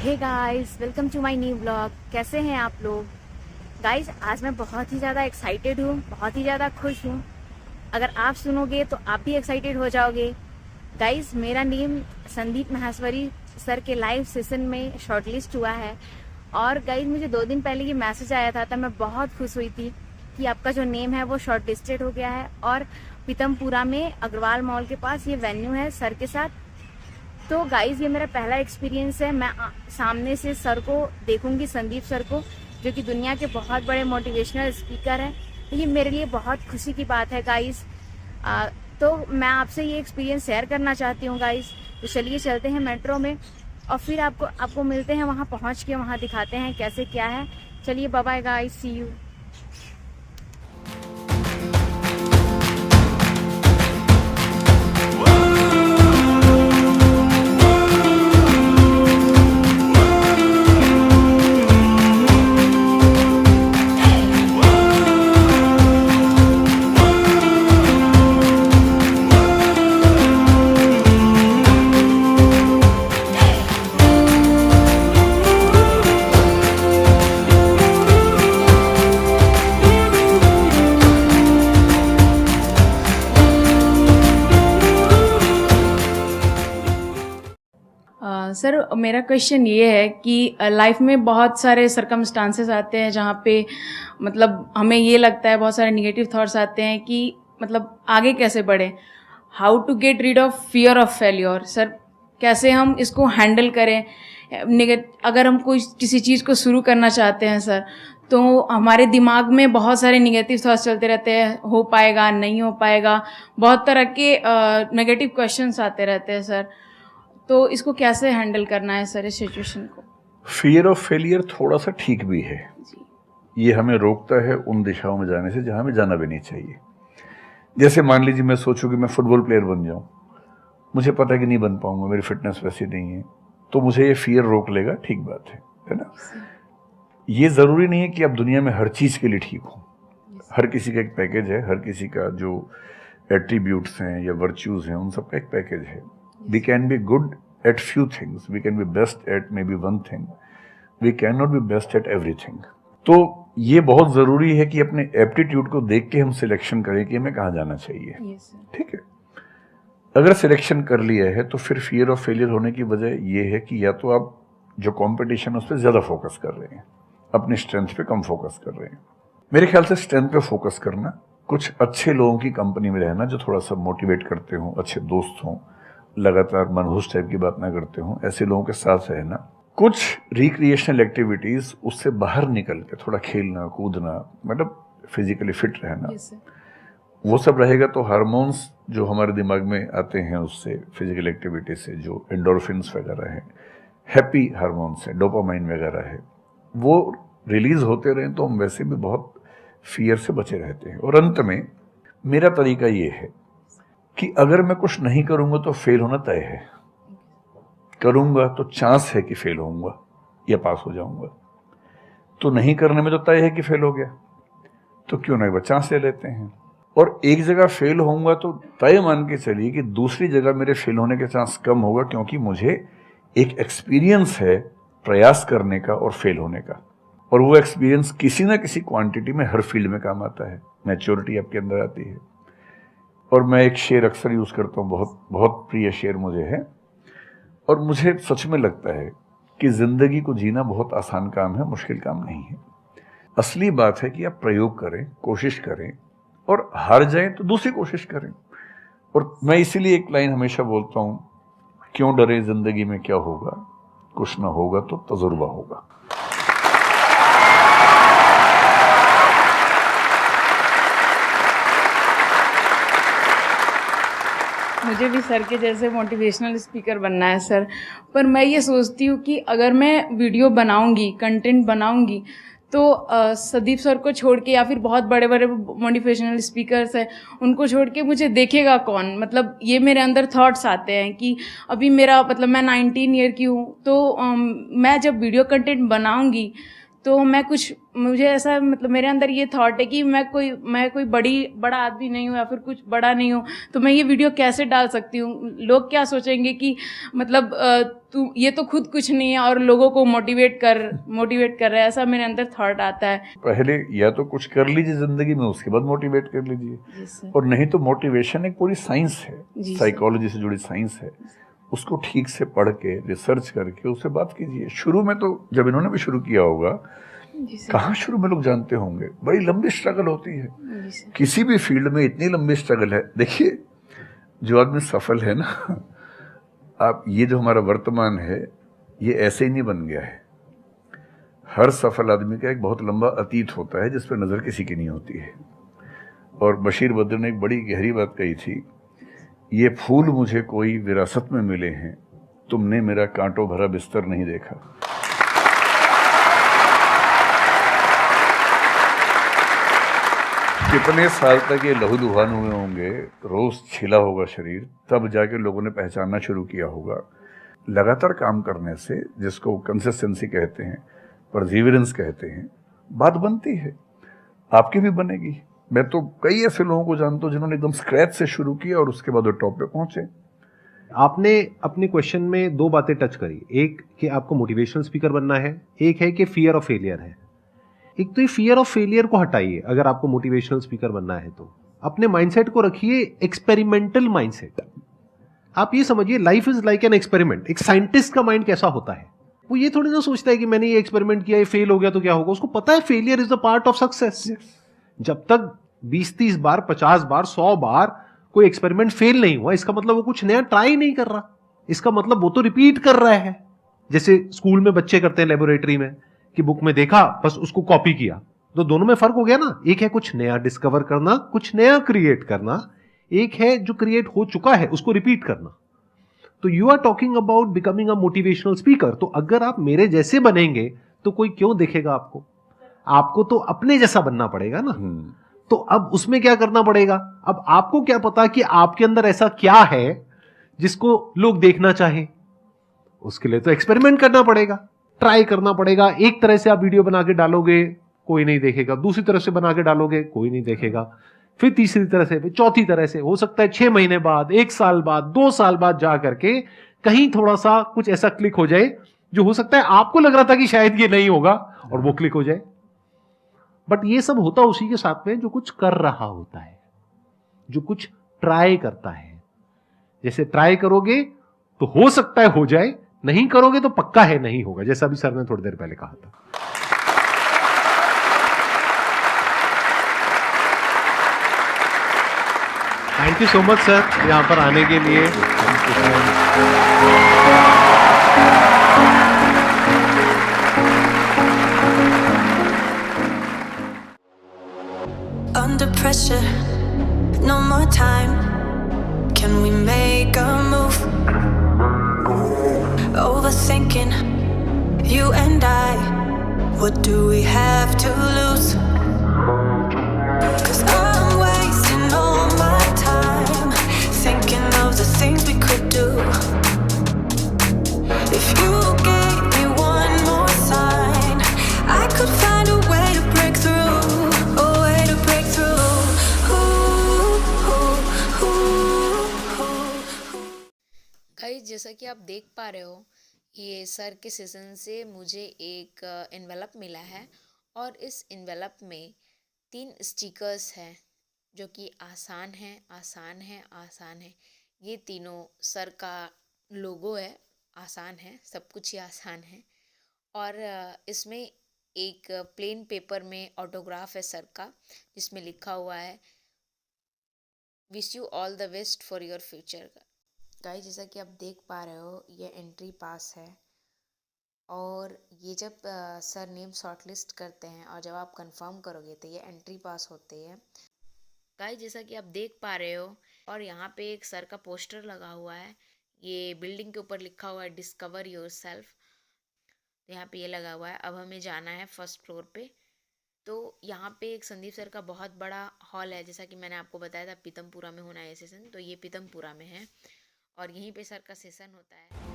Hey guys, welcome to my new blog. कैसे हैं आप लोग? गाइस, आज मैं बहुत ही ज़्यादा एक्साइटेड हूँ, बहुत ही ज़्यादा खुश हूँ। अगर आप सुनोगे तो आप भी एक्साइटेड हो जाओगे। गाइस, मेरा नेम संदीप माहेश्वरी सर के लाइव सेशन में शॉर्टलिस्ट हुआ है। और गाइस, मुझे 2 दिन पहले ये मैसेज आया था, तब मैं बहुत खुश हुई थी कि आपका जो नेम है वो शॉर्टलिस्टेड हो गया है। और पीतमपुरा में अग्रवाल मॉल के पास ये वेन्यू है सर के साथ। तो गाइज, ये मेरा पहला एक्सपीरियंस है। मैं सामने से सर को देखूंगी, संदीप सर को, जो कि दुनिया के बहुत बड़े मोटिवेशनल स्पीकर हैं। तो ये मेरे लिए बहुत खुशी की बात है गाइज। तो मैं आपसे ये एक्सपीरियंस शेयर करना चाहती हूँ गाइज। तो चलिए चलते हैं मेट्रो में और फिर आपको मिलते हैं वहाँ पहुँच के, वहाँ दिखाते हैं कैसे क्या है। चलिए, bye bye guys, see you. Sir, मेरा क्वेश्चन ये है कि लाइफ में बहुत सारे सरकमस्टांसेस आते हैं जहाँ पे मतलब हमें ये लगता है, बहुत सारे नेगेटिव थॉट्स आते हैं कि मतलब आगे कैसे बढ़े। How to get rid of fear of failure. Sir, कैसे हम इसको हैंडल करें? अगर हम कोई किसी चीज़ को शुरू करना चाहते हैं सर, तो हमारे दिमाग में बहुत सारे नेगेटिव थॉट्स चलते रहते हैं, हो पाएगा नहीं हो पाएगा, बहुत तरह के नेगेटिव क्वेश्चंस आते रहते हैं सर। तो इसको कैसे हैंडल करना है सर, इस सिचुएशन को? फियर ऑफ फेलियर थोड़ा सा ठीक भी है जी। ये हमें रोकता है उन दिशाओं में जाने से जहां हमें जाना भी नहीं चाहिए। जैसे मान लीजिए मैं सोचूं कि मैं फुटबॉल प्लेयर बन जाऊं, मुझे पता है कि नहीं बन पाऊंगा, मेरी फिटनेस वैसी नहीं है, तो मुझे ये फियर रोक लेगा। ठीक बात है ना? ये ज़रूरी नहीं है कि आप दुनिया में हर चीज़ के लिए ठीक हो। हर किसी का एक पैकेज है, हर किसी का जो एट्रीब्यूट्स हैं या वर्च्यूज़ हैं, उन सबका एक पैकेज है। We can be good at few things. We can be best at maybe one thing. We cannot be best at everything. तो ये बहुत ज़रूरी है कि अपने एप्टीट्यूड को देख के हम सिलेक्शन करें कि हमें कहाँ जाना चाहिए। ठीक है? अगर सिलेक्शन कर लिया है तो फिर फियर ऑफ फेलियर होने की वजह ये है कि या तो आप जो कंपटीशन है उस पर ज़्यादा फोकस कर रहे हैं, अपनी स्ट्रेंथ पे कम फोकस कर रहे हैं। मेरे ख्याल से स्ट्रेंथ पे फोकस करना, कुछ अच्छे लोगों की कंपनी में रहना जो थोड़ा सा मोटिवेट करते हों, अच्छे दोस्त हों, लगातार मनहूस टाइप की बात ना करते हों, ऐसे लोगों के साथ रहना, कुछ रिक्रिएशनल एक्टिविटीज, उससे बाहर निकल के थोड़ा खेलना कूदना, मतलब फिजिकली फिट रहना, वो सब रहेगा तो हार्मोन्स जो हमारे दिमाग में आते हैं उससे, फिजिकल एक्टिविटी से, जो एंडोर्फिन्स वगैरह है, हैप्पी हार्मोन्स है, डोपामाइन वगैरह है, वो रिलीज होते रहें तो हम वैसे भी बहुत फियर से बचे रहते हैं। और अंत में मेरा तरीका ये है कि अगर मैं कुछ नहीं करूंगा तो फेल होना तय है, करूंगा तो चांस है कि फेल होऊंगा या पास हो जाऊंगा, तो नहीं करने में तो तय है कि फेल हो गया, तो क्यों ना एक बार चांस ले लेते हैं। और एक जगह फेल होऊंगा तो तय मान के चलिए कि दूसरी जगह मेरे फेल होने के चांस कम होगा, क्योंकि मुझे एक एक्सपीरियंस है प्रयास करने का और फेल होने का, और वो एक्सपीरियंस किसी ना किसी क्वांटिटी में हर फील्ड में काम आता है। मैच्योरिटी आपके अंदर आती है। और मैं एक शेर अक्सर यूज़ करता हूँ, बहुत बहुत प्रिय शेर मुझे है, और मुझे सच में लगता है कि ज़िंदगी को जीना बहुत आसान काम है, मुश्किल काम नहीं है। असली बात है कि आप प्रयोग करें, कोशिश करें, और हार जाएं तो दूसरी कोशिश करें। और मैं इसीलिए एक लाइन हमेशा बोलता हूँ, क्यों डरे, ज़िंदगी में क्या होगा, कुछ ना होगा तो तजुर्बा होगा। मुझे भी सर के जैसे मोटिवेशनल स्पीकर बनना है सर। पर मैं ये सोचती हूँ कि अगर मैं वीडियो बनाऊँगी, कंटेंट बनाऊँगी, तो संदीप सर को छोड़ के, या फिर बहुत बड़े बड़े मोटिवेशनल स्पीकर्स हैं, उनको छोड़ के मुझे देखेगा कौन? मतलब ये मेरे अंदर थॉट्स आते हैं कि अभी मेरा मतलब मैं 19 ईयर की हूँ, तो मैं जब वीडियो कंटेंट बनाऊँगी तो मुझे ऐसा मतलब मेरे अंदर ये थॉट है कि मैं कोई बड़ा आदमी नहीं हूँ या फिर कुछ बड़ा नहीं हूँ, तो मैं ये वीडियो कैसे डाल सकती हूँ? लोग क्या सोचेंगे कि मतलब तू ये तो खुद कुछ नहीं है और लोगों को मोटिवेट कर रहा है, ऐसा मेरे अंदर थॉट आता है। पहले या तो कुछ कर लीजिए जिंदगी में, उसके बाद मोटिवेट कर लीजिए। जी सर। और नहीं तो मोटिवेशन एक पूरी साइंस है, जी सर। साइकोलॉजी से जुड़ी साइंस है, उसको ठीक से पढ़ के रिसर्च करके उससे बात कीजिए। शुरू में तो जब इन्होंने भी शुरू किया होगा, जी सर। कहाँ शुरू में लोग जानते होंगे, बड़ी लंबी स्ट्रगल होती है। जी सर। किसी भी फील्ड में इतनी लंबी स्ट्रगल है। देखिए, जो आदमी सफल है ना, आप ये जो हमारा वर्तमान है, ये ऐसे ही नहीं बन गया है। हर सफल आदमी का एक बहुत लंबा अतीत होता है जिस पर नजर किसी की नहीं होती है। और बशीर बद्र ने एक बड़ी गहरी बात कही थी, ये फूल मुझे कोई विरासत में मिले हैं, तुमने मेरा कांटों भरा बिस्तर नहीं देखा। कितने साल तक ये लहूलुहान हुए होंगे, रोज छिला होगा शरीर, तब जाके लोगों ने पहचानना शुरू किया होगा। लगातार काम करने से, जिसको कंसिस्टेंसी कहते हैं, परसिवियरेंस कहते हैं, बात बनती है। आपकी भी बनेगी। मैं तो कई ऐसे लोगों को जानता हूं जिन्होंने एकदम स्क्रैच से शुरू किया और उसके बाद वो टॉप पे पहुंचे। आपने अपने क्वेश्चन में दो बातें टच करी, एक कि आपको मोटिवेशनल स्पीकर बनना है, एक है कि फियर ऑफ फेलियर है। एक तो ये फियर ऑफ फेलियर को हटाइए। अगर आपको मोटिवेशनल स्पीकर बनना है तो अपने माइंडसेट को रखिए एक्सपेरिमेंटल माइंडसेट। आप ये समझिए, life is like an experiment. एक साइंटिस्ट का माइंड कैसा होता है, वो ये थोड़ी ना सोचता है कि मैंने ये एक्सपेरिमेंट किया, ये फेल हो गया तो क्या होगा। उसको पता है failure is the part of success. जब तक 20-30 बार, 50 बार, 100 बार कोई एक्सपेरिमेंट फेल नहीं हुआ, इसका मतलब वो कुछ नया ट्राई नहीं कर रहा। इसका मतलब वो तो रिपीट कर रहा है। जैसे स्कूल में बच्चे करते हैं लेबोरेटरी में, कि बुक में देखा बस उसको कॉपी किया, तो दोनों में फर्क हो गया ना। एक है कुछ नया डिस्कवर करना, कुछ नया क्रिएट करना, एक है जो क्रिएट हो चुका है उसको रिपीट करना। तो you are talking about becoming a motivational speaker. तो अगर आप मेरे जैसे बनेंगे तो कोई क्यों देखेगा आपको? आपको तो अपने जैसा बनना पड़ेगा ना। तो अब उसमें क्या करना पड़ेगा? अब आपको क्या पता कि आपके अंदर ऐसा क्या है जिसको लोग देखना चाहें? उसके लिए तो एक्सपेरिमेंट करना पड़ेगा, ट्राई करना पड़ेगा। एक तरह से आप वीडियो बना के डालोगे, कोई नहीं देखेगा। दूसरी तरह से बना के डालोगे, कोई नहीं देखेगा। फिर तीसरी तरह से, फिर चौथी तरह से। हो सकता है 6 महीने बाद, 1 साल बाद, 2 साल बाद जा करके कहीं थोड़ा सा कुछ ऐसा क्लिक हो जाए जो हो सकता है आपको लग रहा था कि शायद ये नहीं होगा, और वो क्लिक हो जाए। बट ये सब होता उसी के साथ में जो कुछ कर रहा होता है, जो कुछ ट्राई करता है। जैसे ट्राई करोगे तो हो सकता है हो जाए, नहीं करोगे तो पक्का है नहीं होगा, जैसा भी सर ने थोड़ी देर पहले कहा था। Thank you so much sir यहां पर आने के लिए। Under pressure, no more time. Can we make a move? Overthinking, you and I. What do we have to lose? 'Cause I'm wasting all my time thinking of the things we could do. If you gave me one more sign, I could find a way to break through. A way to break through. Ooh, ooh, ooh. Guys, जैसा कि आप देख पा रहे हो, ये sir के session से मुझे एक एनवेलप मिला है और इस एनवेलप में 3 स्टिकर्स हैं जो कि आसान है, आसान है, आसान है। ये तीनों सर का लोगो है। आसान है, सब कुछ ही आसान है। और इसमें एक प्लेन पेपर में ऑटोग्राफ है सर का, जिसमें लिखा हुआ है wish you all the best for your future. Guys, जैसा कि आप देख पा रहे हो, ये एंट्री पास है। और ये जब सर नेम शॉर्टलिस्ट करते हैं और जब आप कंफर्म करोगे तो ये एंट्री पास होती है। गाइस, जैसा कि आप देख पा रहे हो, और यहाँ पे एक सर का पोस्टर लगा हुआ है। ये बिल्डिंग के ऊपर लिखा हुआ है डिस्कवर योरसेल्फ। तो यहाँ पे ये लगा हुआ है। अब हमें जाना है 1st फ्लोर पे। तो यहाँ पे एक संदीप सर का बहुत बड़ा हॉल है, जैसा कि मैंने आपको बताया था पीतमपुरा में होना है ये सेशन। तो ये पीतमपुरा में है और यहीं पे सर का सेशन होता है।